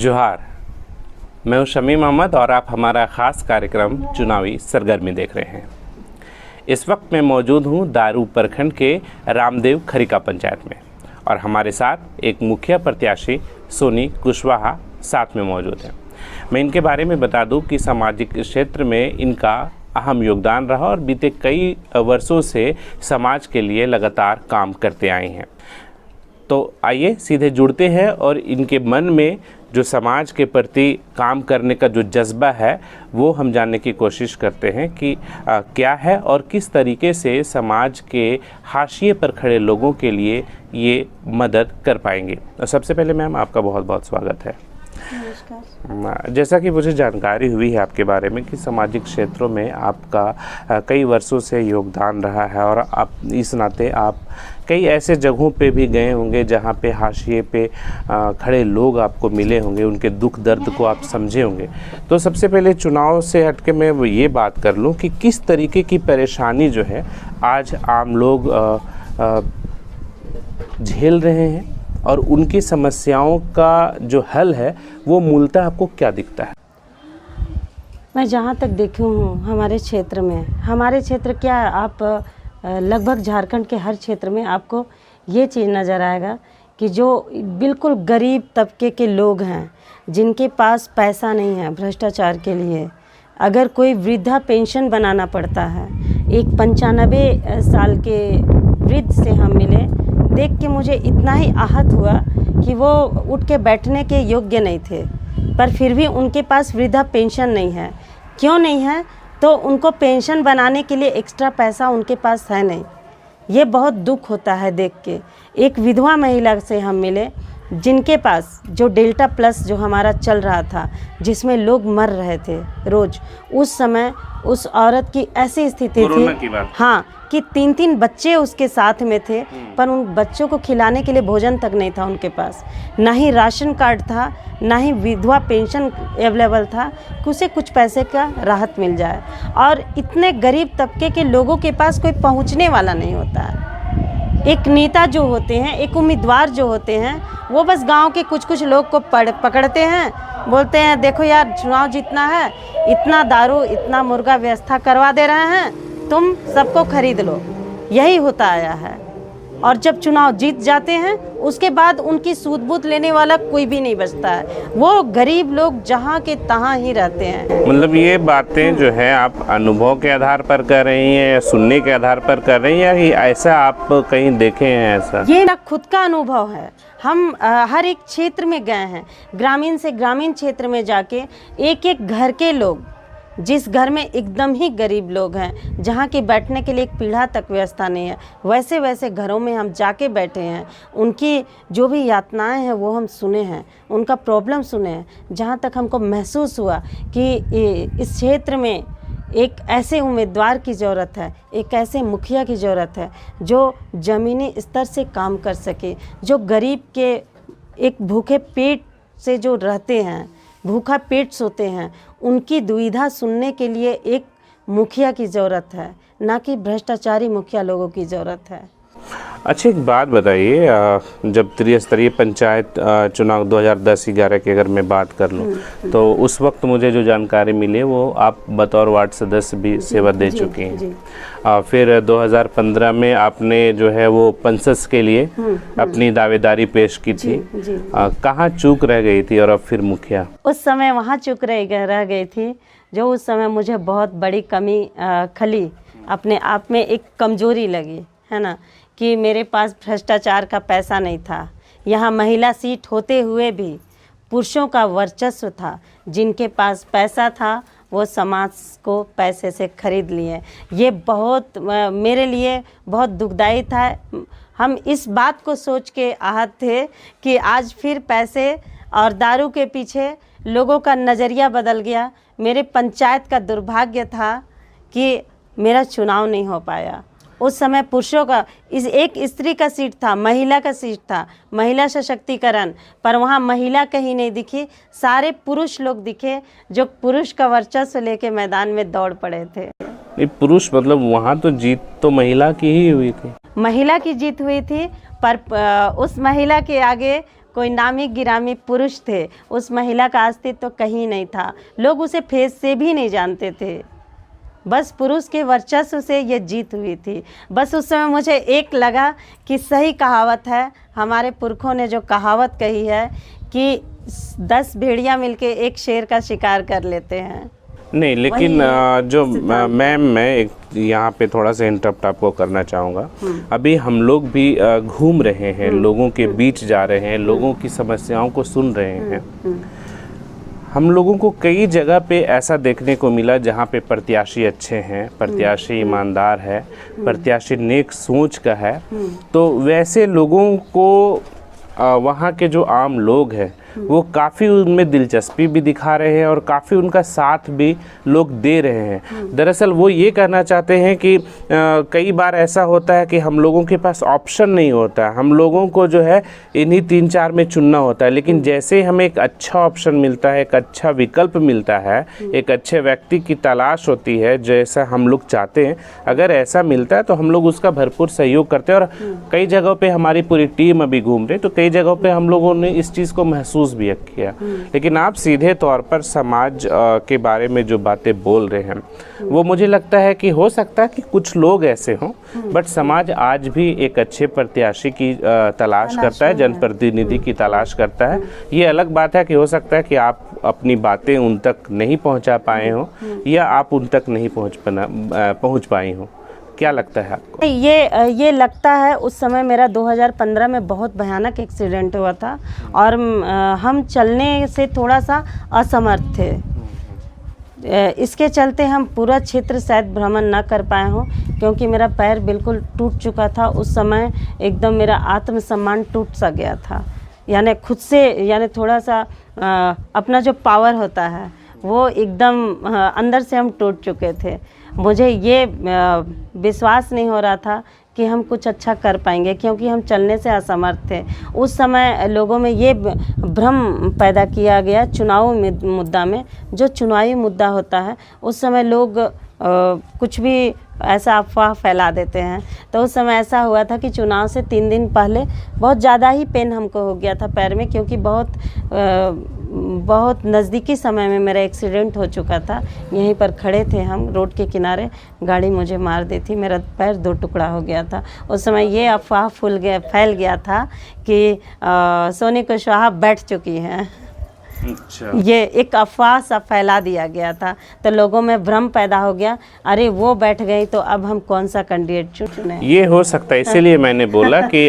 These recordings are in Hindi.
जोहार, मैं हूं शमीम अहमद और आप हमारा ख़ास कार्यक्रम चुनावी सरगर्मी देख रहे हैं। इस वक्त मैं मौजूद हूं दारू प्रखंड के रामदेव खरीका पंचायत में और हमारे साथ एक मुखिया प्रत्याशी सोनी कुशवाहा साथ में मौजूद हैं। मैं इनके बारे में बता दूं कि सामाजिक क्षेत्र में इनका अहम योगदान रहा और बीते कई वर्षों से समाज के लिए लगातार काम करते आए हैं। तो आइए सीधे जुड़ते हैं और इनके मन में जो समाज के प्रति काम करने का जो जज्बा है वो हम जानने की कोशिश करते हैं कि क्या है और किस तरीके से समाज के हाशिए पर खड़े लोगों के लिए ये मदद कर पाएंगे। सबसे पहले मैम आपका बहुत बहुत स्वागत है। नमस्कार। जैसा कि मुझे जानकारी हुई है आपके बारे में कि सामाजिक क्षेत्रों में आपका कई वर्षों से योगदान रहा है और आप इस नाते आप कई ऐसे जगहों पे भी गए होंगे जहाँ पे हाशिए पे खड़े लोग आपको मिले होंगे, उनके दुख दर्द को आप समझे होंगे। तो सबसे पहले चुनाव से हटके मैं ये बात कर लूँ कि किस तरीके की परेशानी जो है आज आम लोग झेल रहे हैं और उनकी समस्याओं का जो हल है वो मूलतः आपको क्या दिखता है? मैं जहाँ तक देखी हूँ हमारे क्षेत्र क्या आप लगभग झारखंड के हर क्षेत्र में आपको ये चीज़ नज़र आएगा कि जो बिल्कुल गरीब तबके के लोग हैं जिनके पास पैसा नहीं है भ्रष्टाचार के लिए, अगर कोई वृद्धा पेंशन बनाना पड़ता है, एक 95 साल के वृद्ध से हम मिले, देख के मुझे इतना ही आहत हुआ कि वो उठ के बैठने के योग्य नहीं थे, पर फिर भी उनके पास वृद्धा पेंशन नहीं है। क्यों नहीं है? तो उनको पेंशन बनाने के लिए एक्स्ट्रा पैसा उनके पास है नहीं। ये बहुत दुख होता है देख के। एक विधवा महिला से हम मिले जिनके पास जो डेल्टा प्लस जो हमारा चल रहा था, जिसमें लोग मर रहे थे रोज़, उस समय उस औरत की ऐसी स्थिति थी, हाँ, कि 3-3 बच्चे उसके साथ में थे, पर उन बच्चों को खिलाने के लिए भोजन तक नहीं था उनके पास, ना ही राशन कार्ड था, ना ही विधवा पेंशन अवेलेबल था कि उसे कुछ पैसे का राहत मिल जाए। और इतने गरीब तबके के लोगों के पास कोई पहुंचने वाला नहीं होता है। एक नेता जो होते हैं, एक उम्मीदवार जो होते हैं, वो बस गांव के कुछ लोग को पकड़ते हैं, बोलते हैं देखो यार चुनाव जीतना है, इतना दारू इतना मुर्गा व्यवस्था करवा दे रहे हैं, तुम सबको खरीद लो। यही होता आया है। और जब चुनाव जीत जाते हैं उसके बाद उनकी सूद-बूद लेने वाला कोई भी नहीं बचता है। वो गरीब लोग जहाँ के तहाँ ही रहते हैं। मतलब ये बातें जो है आप अनुभव के आधार पर कर रही हैं या सुनने के आधार पर कर रही हैं या ऐसा आप कहीं देखे हैं? ऐसा ये मेरा खुद का अनुभव है। हम हर एक क्षेत्र में गए हैं, ग्रामीण से ग्रामीण क्षेत्र में जाके एक एक घर के लोग, जिस घर में एकदम ही गरीब लोग हैं, जहाँ की बैठने के लिए एक पीढ़ा तक व्यवस्था नहीं है, वैसे वैसे घरों में हम जाके बैठे हैं। उनकी जो भी यातनाएं हैं वो हम सुने हैं, उनका प्रॉब्लम सुने हैं। जहाँ तक हमको महसूस हुआ कि इस क्षेत्र में एक ऐसे उम्मीदवार की ज़रूरत है, एक ऐसे मुखिया की ज़रूरत है जो ज़मीनी स्तर से काम कर सके, जो गरीब के एक भूखे पेट से जो रहते हैं, भूखा पेट सोते हैं, उनकी दुविधा सुनने के लिए एक मुखिया की ज़रूरत है, ना कि भ्रष्टाचारी मुखिया लोगों की ज़रूरत है। अच्छा, एक बात बताइए, जब त्रिस्तरीय पंचायत चुनाव 2010-11 की अगर मैं बात कर लूँ तो उस वक्त मुझे जो जानकारी मिली वो आप बतौर वार्ड सदस्य भी सेवा दे चुकी हैं। फिर 2015 में आपने जो है वो पंसस के लिए अपनी दावेदारी पेश की थी। कहाँ चूक रह गई थी और अब फिर मुखिया? उस समय वहाँ चूक रह गई थी जो उस समय मुझे बहुत बड़ी कमी खली, अपने आप में एक कमजोरी लगी, है ना, कि मेरे पास भ्रष्टाचार का पैसा नहीं था। यहाँ महिला सीट होते हुए भी पुरुषों का वर्चस्व था। जिनके पास पैसा था वो समाज को पैसे से खरीद लिए। ये बहुत मेरे लिए बहुत दुखदाई था। हम इस बात को सोच के आहत थे कि आज फिर पैसे और दारू के पीछे लोगों का नज़रिया बदल गया। मेरे पंचायत का दुर्भाग्य था कि मेरा चुनाव नहीं हो पाया। उस समय पुरुषों का इस एक स्त्री का सीट था, महिला का सीट था, महिला सशक्तिकरण, पर वहाँ महिला कहीं नहीं दिखी। सारे पुरुष लोग दिखे जो पुरुष का वर्चस्व लेके मैदान में दौड़ पड़े थे। नहीं, पुरुष मतलब वहाँ तो जीत तो महिला की ही हुई थी। महिला की जीत हुई थी, पर उस महिला के आगे कोई नामी गिरामी पुरुष थे, उस महिला का अस्तित्व तो कहीं नहीं था। लोग उसे फेस से भी नहीं जानते थे। बस पुरुष के वर्चस्व से ये जीत हुई थी। बस उस समय मुझे एक लगा कि सही कहावत है, हमारे पुरखों ने जो कहावत कही है कि 10 भेड़िया मिलके एक शेर का शिकार कर लेते हैं। नहीं, लेकिन जो मैम, मैं एक यहाँ पे थोड़ा सा इंटरप्ट आपको करना चाहूँगा। अभी हम लोग भी घूम रहे हैं, लोगों के बीच जा रहे हैं, लोगों की समस्याओं को सुन रहे हैं। हम लोगों को कई जगह पे ऐसा देखने को मिला जहाँ पे प्रत्याशी अच्छे हैं, प्रत्याशी ईमानदार है, प्रत्याशी नेक सोच का है। तो वैसे लोगों को वहाँ के जो आम लोग हैं वो काफ़ी उनमें दिलचस्पी भी दिखा रहे हैं और काफ़ी उनका साथ भी लोग दे रहे हैं। दरअसल वो ये कहना चाहते हैं कि कई बार ऐसा होता है कि हम लोगों के पास ऑप्शन नहीं होता है, हम लोगों को जो है इन्हीं 3-4 में चुनना होता है। लेकिन जैसे हमें एक अच्छा ऑप्शन मिलता है, एक अच्छा विकल्प मिलता है, एक अच्छे व्यक्ति की तलाश होती है जैसा हम लोग चाहते हैं, अगर ऐसा मिलता है तो हम लोग उसका भरपूर सहयोग करते हैं। और कई जगहों पर हमारी पूरी टीम अभी घूम रही, तो कई जगहों पर हम लोगों ने इस चीज़ को महसूस भी किया। लेकिन आप सीधे तौर पर समाज के बारे में जो बातें बोल रहे हैं, वो मुझे लगता है कि हो सकता है कि कुछ लोग ऐसे हों, बट समाज आज भी एक अच्छे प्रत्याशी की तलाश करता है, जनप्रतिनिधि की तलाश करता है। ये अलग बात है कि हो सकता है कि आप अपनी बातें उन तक नहीं पहुंचा पाए हों या आप उन तक नहीं पहुंच पाई हों। क्या लगता है आपको? ये लगता है, उस समय मेरा 2015 में बहुत भयानक एक्सीडेंट हुआ था और हम चलने से थोड़ा सा असमर्थ थे। इसके चलते हम पूरा क्षेत्र शायद भ्रमण न कर पाए हों, क्योंकि मेरा पैर बिल्कुल टूट चुका था। उस समय एकदम मेरा आत्मसम्मान टूट सा गया था, यानी खुद से, यानी थोड़ा सा अपना जो पावर होता है वो एकदम अंदर से हम टूट चुके थे। मुझे ये विश्वास नहीं हो रहा था कि हम कुछ अच्छा कर पाएंगे, क्योंकि हम चलने से असमर्थ थे। उस समय लोगों में ये भ्रम पैदा किया गया चुनाव मुद्दा में, जो चुनावी मुद्दा होता है उस समय लोग कुछ भी ऐसा अफवाह फैला देते हैं। तो उस समय ऐसा हुआ था कि चुनाव से 3 दिन पहले बहुत ज़्यादा ही पेन हमको हो गया था पैर में, क्योंकि बहुत नज़दीकी समय में मेरा एक्सीडेंट हो चुका था। यहीं पर खड़े थे हम रोड के किनारे, गाड़ी मुझे मार दी थी, मेरा पैर 2 टुकड़ा हो गया था। उस समय ये अफवाह फैल गया था कि सोनी कुशवाहा बैठ चुकी हैं। अच्छा। ये एक अफवाह सा फैला दिया गया था, तो लोगों में भ्रम पैदा हो गया, अरे वो बैठ गई तो अब हम कौन सा कैंडिडेट चुने। ये हो सकता है, इसीलिए मैंने बोला कि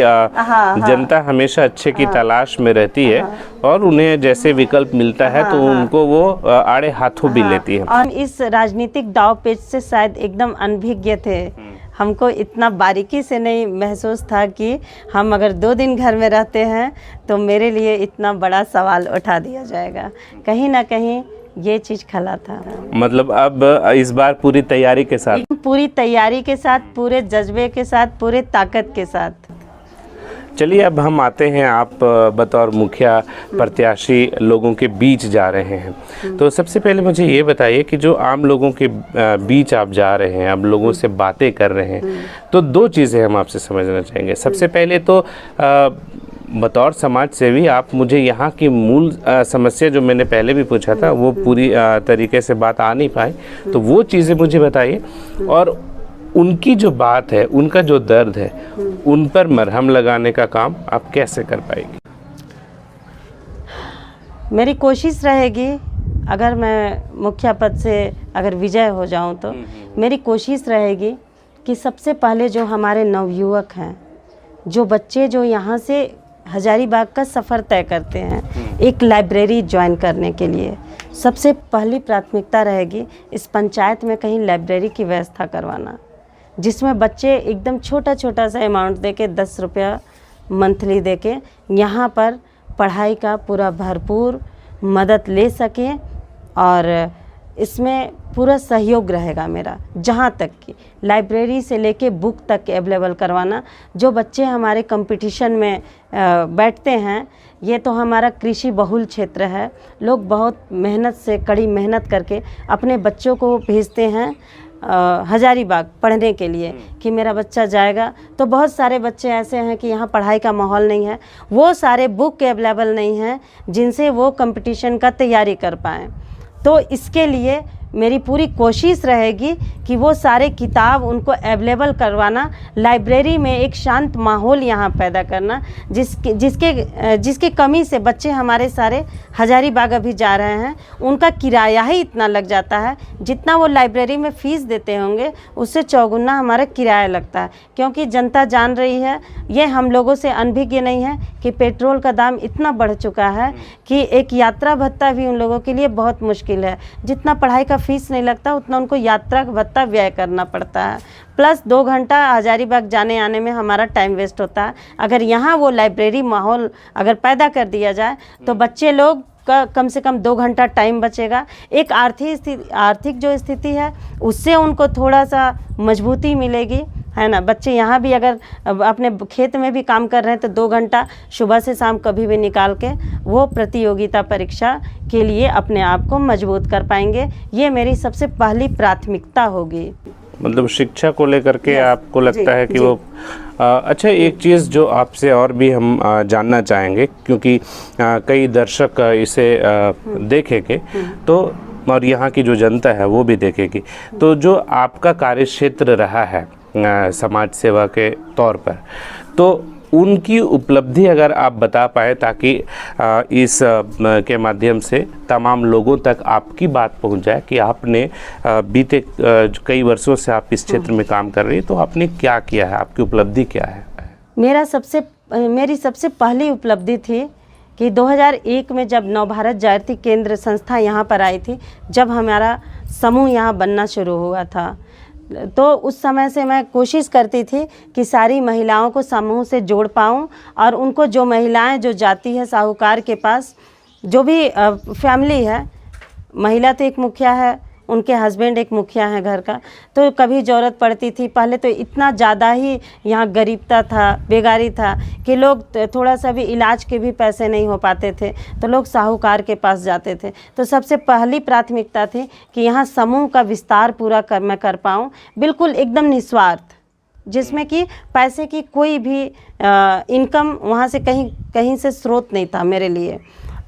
जनता हमेशा अच्छे की तलाश में रहती है और उन्हें जैसे विकल्प मिलता है तो उनको वो आड़े हाथों भी लेती है। और इस राजनीतिक दाव पेच से शायद एकदम अनभिज्ञ थे। हमको इतना बारीकी से नहीं महसूस था कि हम अगर 2 दिन घर में रहते हैं तो मेरे लिए इतना बड़ा सवाल उठा दिया जाएगा। कहीं ना कहीं ये चीज़ खला था। मतलब अब इस बार पूरी तैयारी के साथ, पूरे जज्बे के साथ, पूरे ताकत के साथ। चलिए अब हम आते हैं, आप बतौर मुखिया प्रत्याशी लोगों के बीच जा रहे हैं, तो सबसे पहले मुझे ये बताइए कि जो आम लोगों के बीच आप जा रहे हैं, आप लोगों से बातें कर रहे हैं, तो 2 चीज़ें हम आपसे समझना चाहेंगे। सबसे पहले तो बतौर समाज सेवी आप मुझे यहाँ की मूल समस्या जो मैंने पहले भी पूछा था वो पूरी तरीके से बात आ नहीं पाई, तो वो चीज़ें मुझे बताइए। और उनकी जो बात है, उनका जो दर्द है, उन पर मरहम लगाने का काम आप कैसे कर पाएंगी? मेरी कोशिश रहेगी, अगर मैं मुखिया पद से अगर विजय हो जाऊं तो मेरी कोशिश रहेगी कि सबसे पहले जो हमारे नवयुवक हैं, जो बच्चे जो यहाँ से हजारीबाग का सफ़र तय करते हैं एक लाइब्रेरी ज्वाइन करने के लिए, सबसे पहली प्राथमिकता रहेगी इस पंचायत में कहीं लाइब्रेरी की व्यवस्था करवाना, जिसमें बच्चे एकदम छोटा छोटा सा अमाउंट देके 10 रुपया मंथली देके यहाँ पर पढ़ाई का पूरा भरपूर मदद ले सकें। और इसमें पूरा सहयोग रहेगा मेरा, जहाँ तक कि लाइब्रेरी से लेके बुक तक अवेलेबल करवाना। जो बच्चे हमारे कंपटीशन में बैठते हैं, ये तो हमारा कृषि बहुल क्षेत्र है, लोग बहुत मेहनत से, कड़ी मेहनत करके अपने बच्चों को भेजते हैं हजारीबाग पढ़ने के लिए कि मेरा बच्चा जाएगा। तो बहुत सारे बच्चे ऐसे हैं कि यहाँ पढ़ाई का माहौल नहीं है, वो सारे बुक अवेलेबल नहीं हैं जिनसे वो कंपटीशन का तैयारी कर पाएँ। तो इसके लिए मेरी पूरी कोशिश रहेगी कि वो सारे किताब उनको अवेलेबल करवाना, लाइब्रेरी में एक शांत माहौल यहाँ पैदा करना, जिसकी कमी से बच्चे हमारे सारे हजारीबाग अभी जा रहे हैं। उनका किराया ही इतना लग जाता है, जितना वो लाइब्रेरी में फ़ीस देते होंगे उससे चौगुना हमारा किराया लगता है। क्योंकि जनता जान रही है, ये हम लोगों से अनभिज्ञ नहीं है कि पेट्रोल का दाम इतना बढ़ चुका है कि एक यात्रा भत्ता भी उन लोगों के लिए बहुत मुश्किल है। जितना पढ़ाई का फीस नहीं लगता उतना उनको यात्रा भत्ता व्यय करना पड़ता है। प्लस 2 घंटा हजारीबाग जाने आने में हमारा टाइम वेस्ट होता है। अगर यहाँ वो लाइब्रेरी माहौल अगर पैदा कर दिया जाए तो बच्चे लोग का कम से कम 2 घंटा टाइम बचेगा। एक आर्थिक जो स्थिति है उससे उनको थोड़ा सा मजबूती मिलेगी, है ना। बच्चे यहाँ भी अगर अपने खेत में भी काम कर रहे हैं तो 2 घंटा सुबह से शाम कभी भी निकाल के वो प्रतियोगिता परीक्षा के लिए अपने आप को मजबूत कर पाएंगे। ये मेरी सबसे पहली प्राथमिकता होगी। मतलब शिक्षा को लेकर के आपको लगता है कि वो अच्छा, एक चीज़ जो आपसे और भी हम जानना चाहेंगे, क्योंकि कई दर्शक इसे देखेंगे तो, और यहाँ की जो जनता है वो भी देखेगी, तो जो आपका कार्यक्षेत्र रहा है समाज सेवा के तौर पर, तो उनकी उपलब्धि अगर आप बता पाए ताकि इस के माध्यम से तमाम लोगों तक आपकी बात पहुंच जाए कि आपने बीते कई वर्षों से आप इस क्षेत्र में काम कर रही हैं, तो आपने क्या किया है, आपकी उपलब्धि क्या है? मेरी सबसे पहली उपलब्धि थी कि 2001 में जब नवभारत जागृति केंद्र संस्था यहाँ पर आई थी, जब हमारा समूह यहाँ बनना शुरू हुआ था, तो उस समय से मैं कोशिश करती थी कि सारी महिलाओं को समूह से जोड़ पाऊँ और उनको, जो महिलाएं जो जाती है साहूकार के पास, जो भी फैमिली है, महिला तो एक मुखिया है, उनके हस्बैंड एक मुखिया है घर का, तो कभी ज़रूरत पड़ती थी, पहले तो इतना ज़्यादा ही यहाँ गरीबता था, बेगारी था कि लोग थोड़ा सा भी इलाज के भी पैसे नहीं हो पाते थे, तो लोग साहूकार के पास जाते थे। तो सबसे पहली प्राथमिकता थी कि यहाँ समूह का विस्तार पूरा मैं कर पाऊँ, बिल्कुल एकदम निस्वार्थ, जिसमें कि पैसे की कोई भी इनकम वहाँ से कहीं से स्रोत नहीं था मेरे लिए।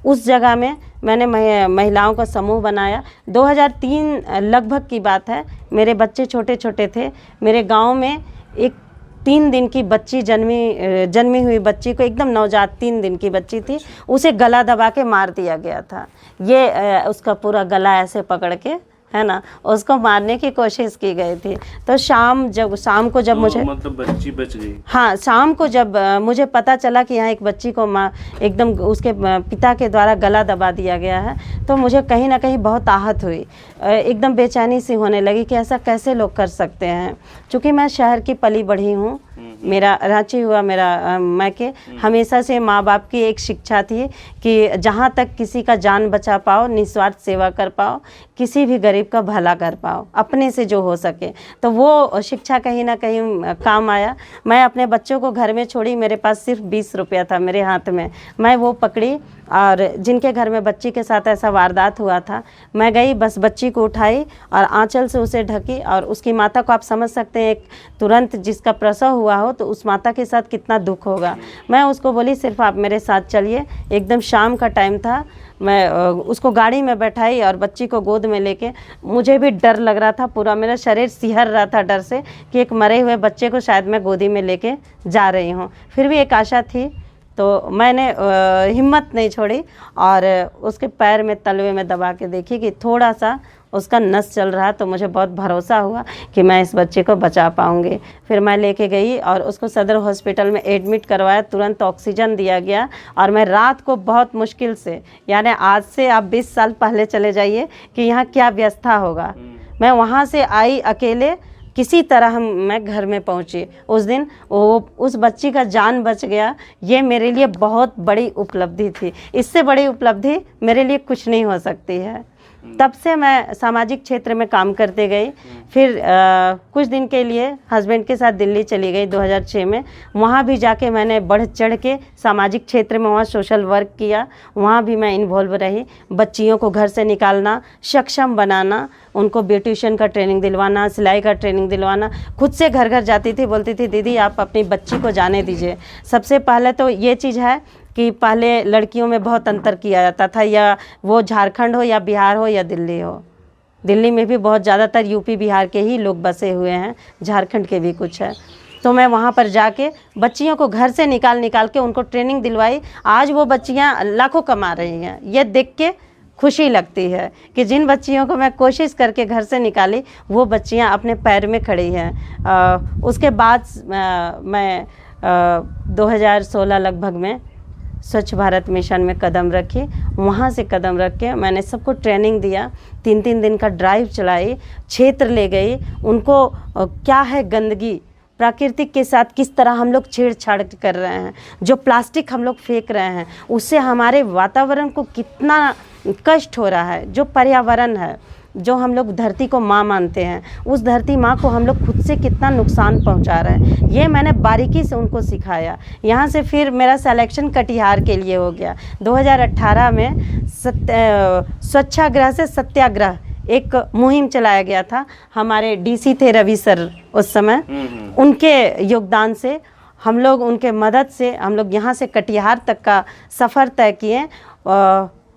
उस जगह में मैंने महिलाओं का समूह बनाया। 2003 लगभग की बात है, मेरे बच्चे छोटे छोटे थे। मेरे गांव में एक 3 दिन की बच्ची जन्मी हुई बच्ची को, एकदम नवजात 3 दिन की बच्ची थी, उसे गला दबा के मार दिया गया था। ये उसका पूरा गला ऐसे पकड़ के, है ना, उसको मारने की कोशिश की गई थी। तो शाम को जब मुझे, मतलब बच्ची बच गई? हाँ, शाम को जब मुझे पता चला कि यहाँ एक बच्ची को एकदम उसके पिता के द्वारा गला दबा दिया गया है, तो मुझे कहीं ना कहीं बहुत आहत हुई, एकदम बेचैनी सी होने लगी कि ऐसा कैसे लोग कर सकते हैं। चूँकि मैं शहर की पली बढ़ी हूँ, मेरा रांची हुआ मेरा मैके, हमेशा से माँ बाप की एक शिक्षा थी कि जहाँ तक किसी का जान बचा पाओ, निस्वार्थ सेवा कर पाओ, किसी भी गरीब का भला कर पाओ, अपने से जो हो सके। तो वो शिक्षा कहीं ना कहीं काम आया। मैं अपने बच्चों को घर में छोड़ी, मेरे पास सिर्फ 20 रुपया था मेरे हाथ में, मैं वो पकड़ी, और जिनके घर में बच्ची के साथ ऐसा वारदात हुआ था, मैं गई, बस बच्ची को उठाई और आंचल से उसे ढकी, और उसकी माता को आप समझ सकते हैं, एक तुरंत जिसका प्रसव हुआ हो तो उस माता के साथ कितना दुख होगा। मैं उसको बोली सिर्फ आप मेरे साथ चलिए। एकदम शाम का टाइम था, मैं उसको गाड़ी में बैठाई और बच्ची को गोद में लेके, मुझे भी डर लग रहा था, पूरा मेरा शरीर सिहर रहा था डर से कि एक मरे हुए बच्चे को शायद मैं गोदी में लेके जा रही हूँ। फिर भी एक आशा थी, तो मैंने हिम्मत नहीं छोड़ी और उसके पैर में तलवे में दबा के देखी कि थोड़ा सा उसका नस चल रहा, तो मुझे बहुत भरोसा हुआ कि मैं इस बच्चे को बचा पाऊंगी। फिर मैं लेके गई और उसको सदर हॉस्पिटल में एडमिट करवाया, तुरंत ऑक्सीजन दिया गया, और मैं रात को बहुत मुश्किल से, यानी आज से आप 20 साल पहले चले जाइए कि यहाँ क्या व्यवस्था होगा। मैं वहाँ से आई अकेले, किसी तरह मैं घर में पहुंची। उस दिन उस बच्ची का जान बच गया। ये मेरे लिए बहुत बड़ी उपलब्धि थी, इससे बड़ी उपलब्धि मेरे लिए कुछ नहीं हो सकती है। तब से मैं सामाजिक क्षेत्र में काम करते गई। फिर कुछ दिन के लिए हस्बैंड के साथ दिल्ली चली गई 2006 में। वहाँ भी जाके मैंने बढ़ चढ़ के सामाजिक क्षेत्र में वहाँ सोशल वर्क किया, वहाँ भी मैं इन्वॉल्व रही। बच्चियों को घर से निकालना, सक्षम बनाना, उनको ब्यूटिशियन का ट्रेनिंग दिलवाना, सिलाई का ट्रेनिंग दिलवाना। खुद से घर घर जाती थी, बोलती थी दीदी आप अपनी बच्ची को जाने दीजिए। सबसे पहले तो ये चीज़ है कि पहले लड़कियों में बहुत अंतर किया जाता था, या वो झारखंड हो या बिहार हो या दिल्ली हो। दिल्ली में भी बहुत ज़्यादातर यूपी बिहार के ही लोग बसे हुए हैं, झारखंड के भी कुछ है। तो मैं वहाँ पर जाके बच्चियों को घर से निकाल के उनको ट्रेनिंग दिलवाई। आज वो बच्चियाँ लाखों कमा रही हैं। ये देख के खुशी लगती है कि जिन बच्चियों को मैं कोशिश करके घर से निकाली वो बच्चियाँ अपने पैर में खड़ी हैं। उसके बाद मैं 2016 लगभग में स्वच्छ भारत मिशन में कदम रखी। वहाँ से कदम रख के मैंने सबको ट्रेनिंग दिया, 3-3 दिन का ड्राइव चलाई, क्षेत्र ले गई उनको। क्या है गंदगी, प्राकृतिक के साथ किस तरह हम लोग छेड़छाड़ कर रहे हैं, जो प्लास्टिक हम लोग फेंक रहे हैं उससे हमारे वातावरण को कितना कष्ट हो रहा है। जो पर्यावरण है, जो हम लोग धरती को माँ मानते हैं, उस धरती माँ को हम लोग खुद से कितना नुकसान पहुंचा रहे हैं, ये मैंने बारीकी से उनको सिखाया। यहाँ से फिर मेरा सिलेक्शन कटिहार के लिए हो गया। 2018 में स्वच्छाग्रह से सत्याग्रह एक मुहिम चलाया गया था। हमारे डीसी थे रवि सर उस समय, उनके योगदान से हम लोग, उनके मदद से हम लोग यहाँ से कटिहार तक का सफ़र तय किए।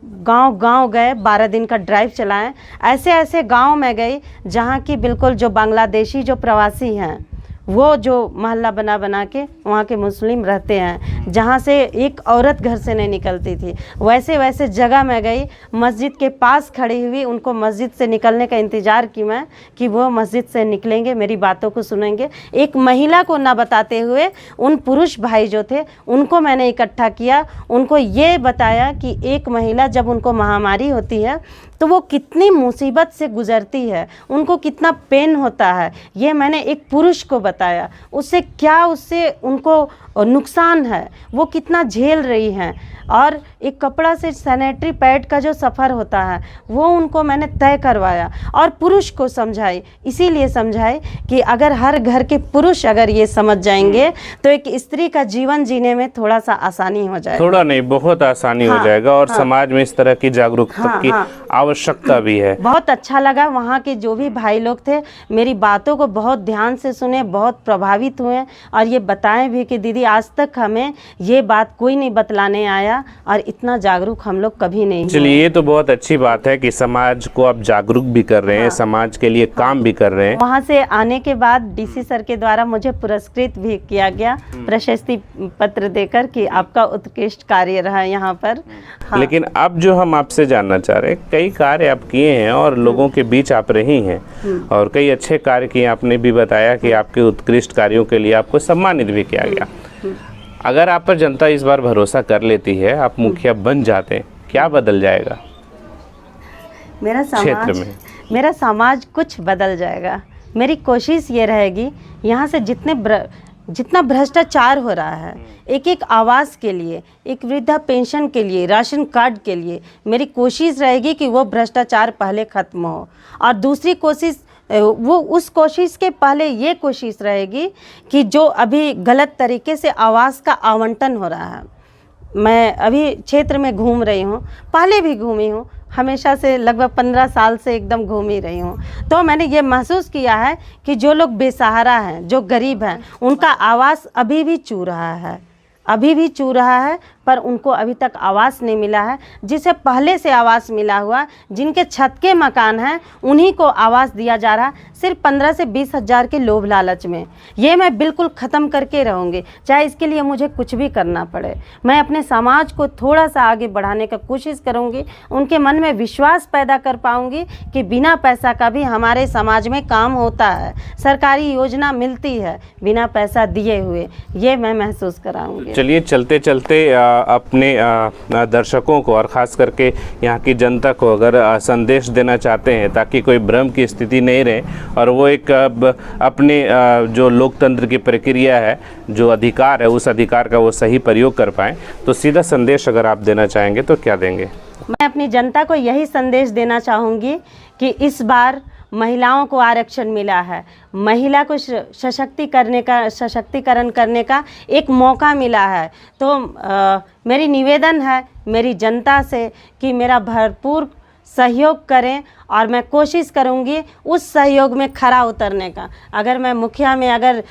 गांव गए, 12 दिन का ड्राइव चलाएं। ऐसे ऐसे गांव में गई जहां की बिल्कुल जो बांग्लादेशी जो प्रवासी हैं, वो जो मोहल्ला बना के वहाँ के मुस्लिम रहते हैं, जहाँ से एक औरत घर से नहीं निकलती थी, वैसे जगह में गई। मस्जिद के पास खड़ी हुई, उनको मस्जिद से निकलने का इंतज़ार की मैं कि वो मस्जिद से निकलेंगे, मेरी बातों को सुनेंगे। एक महिला को ना बताते हुए उन पुरुष भाई जो थे उनको मैंने इकट्ठा किया। उनको ये बताया कि एक महिला जब उनको महामारी होती है तो वो कितनी मुसीबत से गुज़रती है, उनको कितना पेन होता है, ये मैंने एक पुरुष को बताया। उससे उनको नुकसान है, वो कितना झेल रही हैं। और एक कपड़ा से सैनिटरी पैड का जो सफ़र होता है वो उनको मैंने तय करवाया और पुरुष को समझाई। इसीलिए समझाई कि अगर हर घर के पुरुष अगर ये समझ जाएंगे तो एक स्त्री का जीवन जीने में थोड़ा सा आसानी हो जाएगा। थोड़ा नहीं, बहुत आसानी हो जाएगा। और समाज में इस तरह की जागरूकता की आवश्यकता भी है। बहुत अच्छा लगा। वहाँ के जो भी भाई लोग थे मेरी बातों को बहुत ध्यान से सुने, बहुत प्रभावित हुए और ये बताएं भी कि दीदी आज तक हमें ये बात कोई नहीं बतलाने आया और इतना जागरूक हम लोग कभी नहीं। चलिए, ये तो बहुत अच्छी बात है कि समाज को आप जागरूक भी कर रहे हैं, समाज के लिए काम भी कर रहे हैं। वहाँ से आने के बाद डीसी सर के द्वारा मुझे पुरस्कृत भी किया गया, प्रशस्ति पत्र देकर कि आपका उत्कृष्ट कार्य रहा यहाँ पर। लेकिन अब जो हम आपसे जानना चाह रहे हैं, कई कार्य आप किए हैं और लोगों के बीच आप रही हैं और कई अच्छे कार्य किए। आपने भी बताया कि आपके उत्कृष्ट कार्यों के लिए आपको सम्मानित भी किया गया। अगर आप पर जनता इस बार भरोसा कर लेती है, आप मुखिया बन जाते हैं, क्या बदल जाएगा मेरा समाज कुछ बदल जाएगा। मेरी कोशिश ये रहेगी यहाँ से जितना भ्रष्टाचार हो रहा है, एक आवास के लिए, एक वृद्धा पेंशन के लिए, राशन कार्ड के लिए, मेरी कोशिश रहेगी कि वो भ्रष्टाचार पहले ख़त्म हो। और दूसरी कोशिश, वो उस कोशिश के पहले ये कोशिश रहेगी कि जो अभी गलत तरीके से आवास का आवंटन हो रहा है, मैं अभी क्षेत्र में घूम रही हूँ, पहले भी घूमी हूँ, हमेशा से लगभग 15 साल से एकदम घूम ही रही हूँ। तो मैंने ये महसूस किया है कि जो लोग बेसहारा हैं, जो गरीब हैं, उनका आवास अभी भी चू रहा है पर उनको अभी तक आवास नहीं मिला है। जिसे पहले से आवास मिला हुआ, जिनके छत के मकान हैं, उन्हीं को आवास दिया जा रहा है सिर्फ 15 से 20 हज़ार के लोभ लालच में। ये मैं बिल्कुल ख़त्म करके रहूँगी, चाहे इसके लिए मुझे कुछ भी करना पड़े। मैं अपने समाज को थोड़ा सा आगे बढ़ाने का कोशिश करूँगी, उनके मन में विश्वास पैदा कर पाऊँगी कि बिना पैसा का भी हमारे समाज में काम होता है, सरकारी योजना मिलती है बिना पैसा दिए हुए, ये मैं महसूस कराऊँगी। चलिए, चलते चलते अपने दर्शकों को और ख़ास करके यहाँ की जनता को अगर संदेश देना चाहते हैं ताकि कोई भ्रम की स्थिति नहीं रहे और वो एक अपने जो लोकतंत्र की प्रक्रिया है, जो अधिकार है, उस अधिकार का वो सही प्रयोग कर पाएँ, तो सीधा संदेश अगर आप देना चाहेंगे तो क्या देंगे? मैं अपनी जनता को यही संदेश देना चाहूँगी कि इस बार महिलाओं को आरक्षण मिला है, महिला को सशक्तिकरण करने का एक मौका मिला है। तो मेरी निवेदन है मेरी जनता से कि मेरा भरपूर सहयोग करें और मैं कोशिश करूंगी उस सहयोग में खरा उतरने का। अगर मैं मुखिया में अगर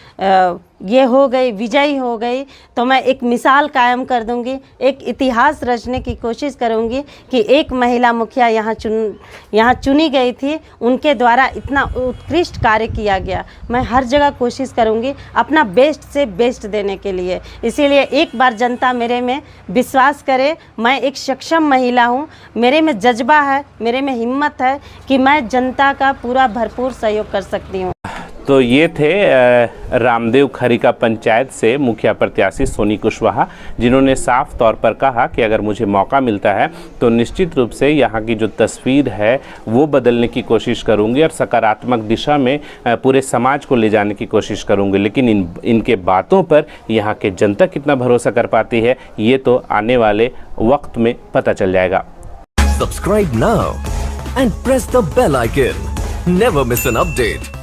ये हो गई, विजयी हो गई, तो मैं एक मिसाल कायम कर दूंगी, एक इतिहास रचने की कोशिश करूंगी कि एक महिला मुखिया यहाँ चुनी गई थी, उनके द्वारा इतना उत्कृष्ट कार्य किया गया। मैं हर जगह कोशिश करूंगी अपना बेस्ट से बेस्ट देने के लिए। इसीलिए एक बार जनता मेरे में विश्वास करे, मैं एक सक्षम महिला हूँ, मेरे में जज्बा है, मेरे में हिम्मत है कि मैं जनता का पूरा भरपूर सहयोग कर सकती हूँ। तो ये थे रामदेव खरीका पंचायत से मुखिया प्रत्याशी सोनी कुशवाहा, जिन्होंने साफ तौर पर कहा कि अगर मुझे मौका मिलता है तो निश्चित रूप से यहाँ की जो तस्वीर है वो बदलने की कोशिश करूँगी और सकारात्मक दिशा में पूरे समाज को ले जाने की कोशिश करूँगी। लेकिन इनके बातों पर यहाँ के जनता कितना भरोसा कर पाती है ये तो आने वाले वक्त में पता चल जाएगा। Subscribe now and press the bell icon. Never miss an update.